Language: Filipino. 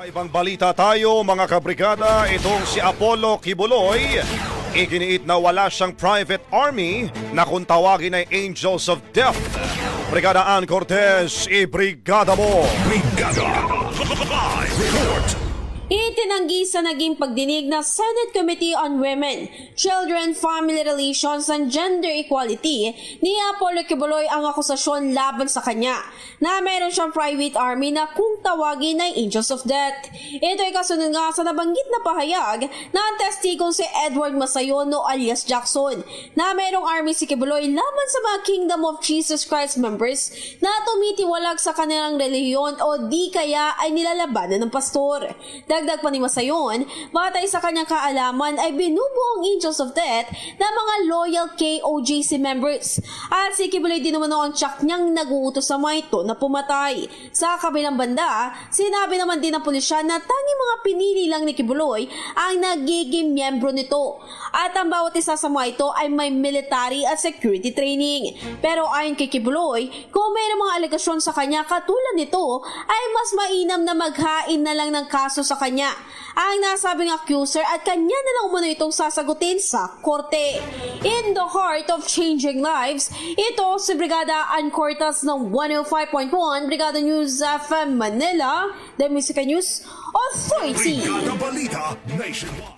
Ibang balita tayo mga kabrigada, itong si Apollo Kibuloy, iginiit na wala siyang private army na kung tawagin ay Angels of Death. Brigada Ann Cortez, ibrigada mo! Brigada Live Report. Itinanggi sa naging pagdinig ng Senate Committee on Women, Children, Family Relations and Gender Equality ni Apollo Kibuloy ang akusasyon laban sa kanya na meron siyang private army na kung tawagin ay Angels of Death. Ito ay kasunod nga sa nabanggit na pahayag ng testigong si Edward Masayono alias Jackson na merong army si Kibuloy laban sa mga Kingdom of Jesus Christ members na tumitiwalag sa kanilang relihiyon o di kaya ay nilalabanan ng pastor. Dagdag pa ni Masayon, batay sa kanyang kaalaman ay binubuo ang Angels of Death na mga loyal KOJC members. At si Kibuloy din naman ang tsak niyang nag-uutos sa mga ito na pumatay. Sa kabilang banda, sinabi naman din ng pulisya na tanging mga pinili lang ni Kibuloy ang nagiging miyembro nito. At ang bawat isa sa mga ito ay may military at security training. Pero ayon kay Kibuloy, kung may mga alegasyon sa kanya katulad nito, ay mas mainam na maghain na lang ng kaso sa kanya ang nasabing accuser at kanya na lang umano itong sasagutin sa korte. In the heart of changing lives, ito si Brigada Ann Cortez ng 105.1 Brigada News FM Manila, The Music News Authority. Brigada Balita Nationwide.